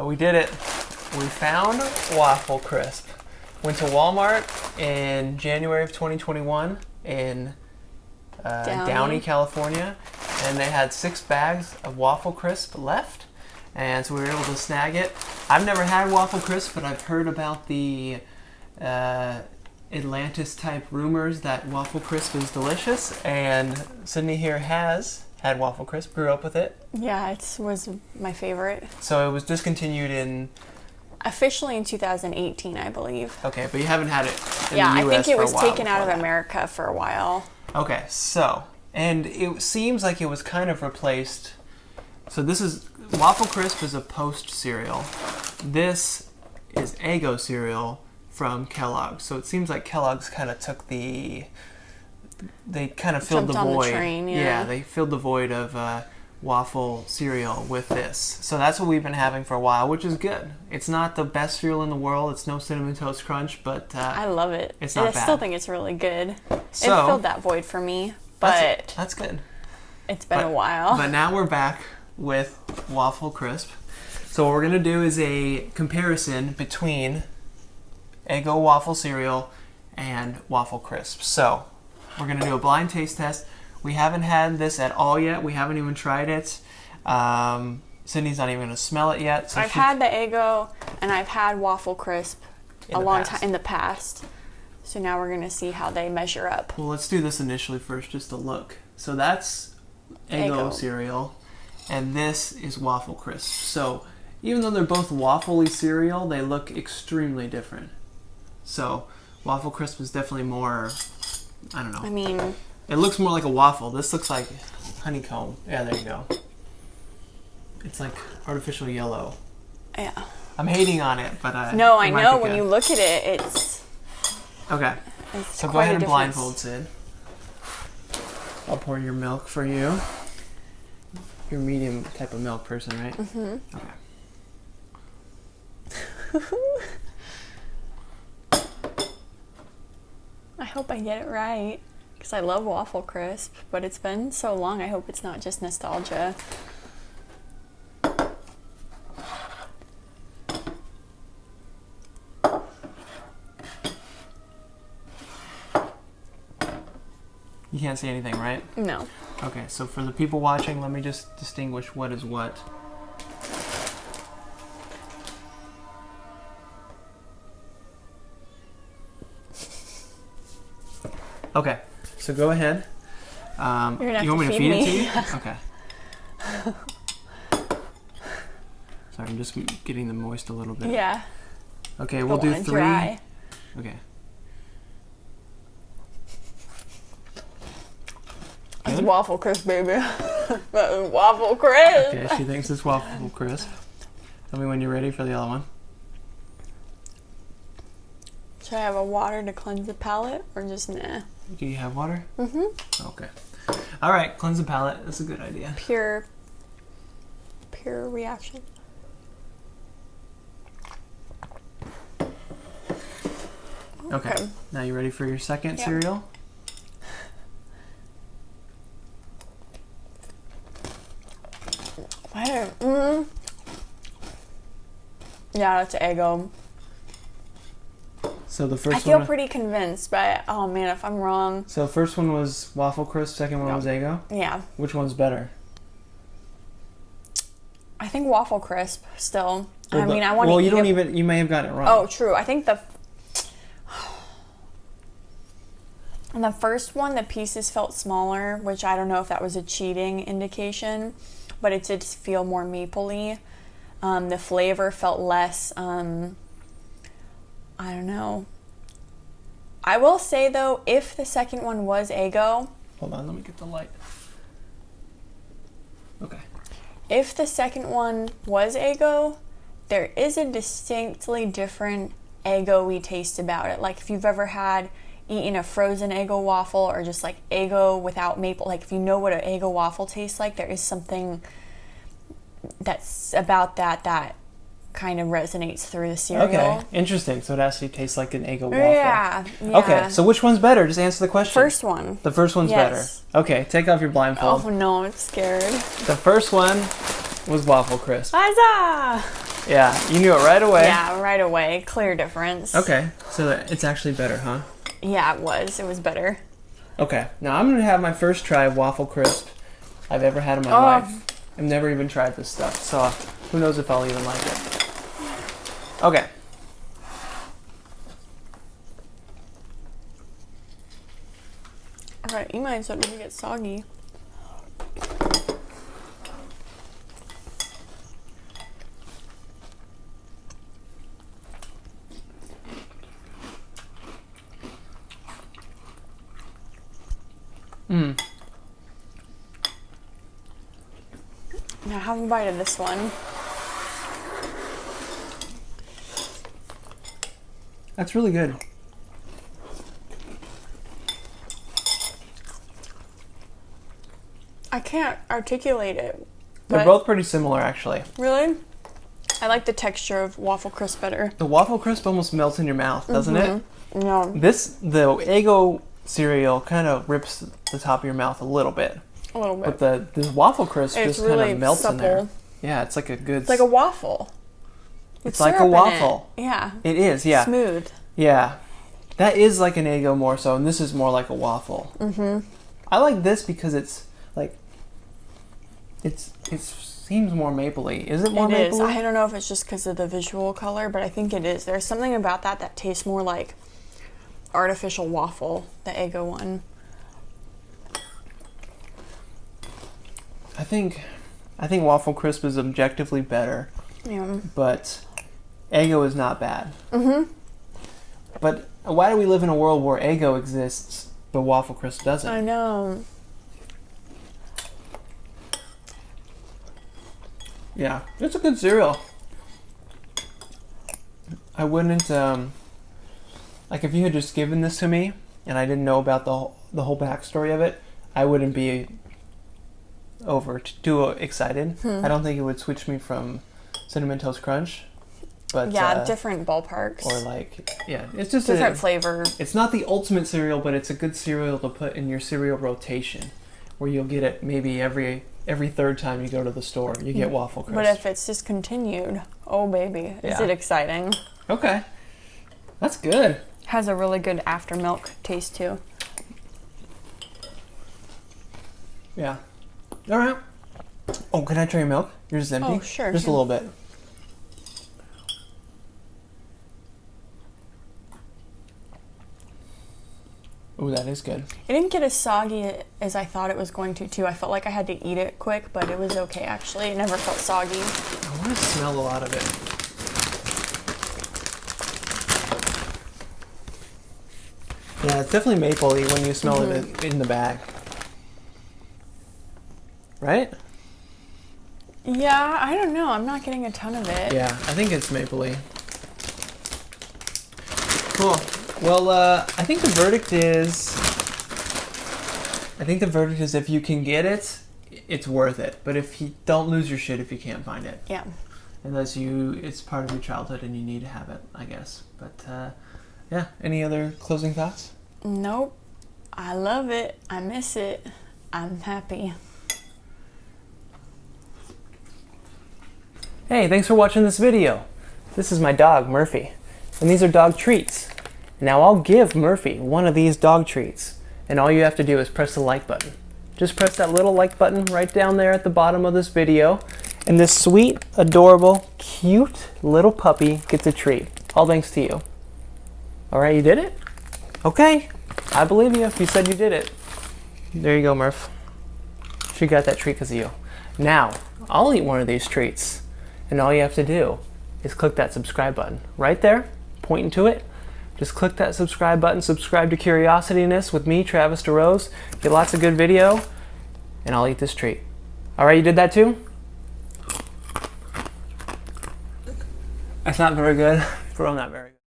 But we did it. We found Waffle Crisp. Went to Walmart in January of 2021 in Downey, California, and they had 6 bags of Waffle Crisp left, and so we were able to snag it. I've never had Waffle Crisp, but I've heard about the Atlantis type rumors that Waffle Crisp is delicious, and Sydney here has had Waffle Crisp, grew up with it. Yeah, it was my favorite. So it was discontinued officially in 2018, I believe. Okay, but you haven't had it in the US I think it was taken out of America for a while. Okay, so, and it seems like it was kind of replaced. So this is, Waffle Crisp is a Post cereal. This is EGGO cereal from Kellogg's. So it seems like Kellogg's kind of took they kind of filled the void. On the train, yeah. They filled the void of waffle cereal with this. So that's what we've been having for a while, which is good. It's not the best cereal in the world. It's no Cinnamon Toast Crunch, but I love it. It's not bad. I still think it's really good. So, it filled that void for me, but that's good. It's been a while. But now we're back with Waffle Crisp. So what we're going to do is a comparison between EGGO waffle cereal and Waffle Crisp. So we're going to do a blind taste test. We haven't had this at all yet. We haven't even tried it. Sydney's not even going to smell it yet. So I've had the EGGO and I've had Waffle Crisp a long time in the past. So now we're going to see how they measure up. Well, let's do this initially first, just to look. So that's EGGO cereal, and this is Waffle Crisp. So even though they're both waffly cereal, they look extremely different. So Waffle Crisp is definitely more, I don't know. I mean, it looks more like a waffle. This looks like honeycomb. Yeah, there you go. It's like artificial yellow. Yeah. I'm hating on it, but no, I know. When you look at it, it's okay. So go ahead and blindfold Sid. I'll pour your milk for you. You're a medium type of milk person, right? Mm-hmm. Okay. I hope I get it right. Because I love Waffle Crisp, but it's been so long, I hope it's not just nostalgia. You can't see anything, right? No. Okay, so for the people watching, let me just distinguish what is what. Okay, so go ahead. You're gonna you want me to feed it to you? Yeah. Okay. Sorry, I'm just getting them moist a little bit. Yeah. Okay, we'll do 3. Dry. Okay. It's Waffle Crisp, baby. Waffle Crisp. Okay, she thinks it's Waffle Crisp. Tell me when you're ready for the other one. Should I have a water to cleanse the palate, or just nah? Do you have water? Mm-hmm. Okay. All right, cleanse the palate. That's a good idea. Pure reaction. Okay. Now you ready for your second cereal? Yeah, that's EGGO. So the first I feel pretty convinced, but oh man, if I'm wrong. So first one was Waffle Crisp, second one was EGGO? Yeah. Which one's better? I think Waffle Crisp still. Well, I mean, I want to. Well, you may have gotten it wrong. Oh, true. I think the first one, the pieces felt smaller, which I don't know if that was a cheating indication, but it did feel more mapley. The flavor felt less, I don't know. I will say, though, if the second one was EGGO... Hold on, let me get the light. Okay. If the second one was EGGO, there is a distinctly different EGGO-y taste about it. Like, if you've ever eaten a frozen EGGO waffle, or just, like, EGGO without maple... Like, if you know what an EGGO waffle tastes like, there is something that's about that kind of resonates through the cereal. Okay, interesting. So it actually tastes like an EGGO waffle. Yeah. Okay, so which one's better? Just answer the question. First one. The first one's better. Okay, take off your blindfold. Oh no, I'm scared. The first one was Waffle Crisp. Huzzah! Yeah, you knew it right away. Yeah, right away. Clear difference. Okay, so it's actually better, huh? Yeah, it was. It was better. Okay, now I'm gonna have my first try of Waffle Crisp I've ever had in my life. I've never even tried this stuff, so who knows if I'll even like it. Okay. Alright, you might so it doesn't get soggy. Now have a bite of this one. That's really good. I can't articulate it. They're both pretty similar, actually. Really? I like the texture of Waffle Crisp better. The Waffle Crisp almost melts in your mouth, doesn't it? Yeah. The EGGO cereal kind of rips the top of your mouth a little bit. A little bit. But the Waffle Crisp It's just kind really of melts in there. supple. Yeah, it's like a good... It's like a waffle. It's like a waffle. Yeah. It is, yeah. Smooth. Yeah. That is like an EGGO more so, and this is more like a waffle. Mm-hmm. I like this because it's like... It seems more mapley. Is it more mapley? It is. I don't know if it's just because of the visual color, but I think it is. There's something about that tastes more like artificial waffle, the EGGO one. I think Waffle Crisp is objectively better. Yeah. But EGGO is not bad. Mm-hmm. But why do we live in a world where EGGO exists but Waffle Crisp doesn't? I know. Yeah, it's a good cereal. I wouldn't, like if you had just given this to me and I didn't know about the whole backstory of it, I wouldn't be too excited. I don't think it would switch me from Cinnamon Toast Crunch. But yeah, different ballparks. Or like, yeah, it's just different flavor. It's not the ultimate cereal, but it's a good cereal to put in your cereal rotation, where you'll get it maybe every third time you go to the store. You get Waffle Crisp. But if it's discontinued, oh baby, is it exciting? Okay, that's good. Has a really good after milk taste too. Yeah. All right. Oh, can I try your milk? Yours is empty? Oh, sure. Just a little bit. Ooh, that is good. It didn't get as soggy as I thought it was going to, too. I felt like I had to eat it quick, but it was okay, actually. It never felt soggy. I want to smell a lot of it. Yeah, it's definitely mapley when you smell it in the bag. Right? Yeah, I don't know. I'm not getting a ton of it. Yeah, I think it's mapley. Cool. Well, I think the verdict is if you can get it, it's worth it. But if you don't lose your shit if you can't find it. Yeah. Unless it's part of your childhood and you need to have it, I guess. But yeah, any other closing thoughts? Nope. I love it. I miss it. I'm happy. Hey, thanks for watching this video. This is my dog, Murphy. And these are dog treats. Now I'll give Murphy one of these dog treats. And all you have to do is press the like button. Just press that little like button right down there at the bottom of this video. And this sweet, adorable, cute little puppy gets a treat. All thanks to you. Alright, you did it? Okay. I believe you if you said you did it. There you go, Murph. She got that treat because of you. Now, I'll eat one of these treats. And all you have to do is click that subscribe button right there, pointing to it. Just click that subscribe button, subscribe to Curiosityness with me, Travis DeRose. Get lots of good video, and I'll eat this treat. All right, you did that too? That's not very good, but I'm not very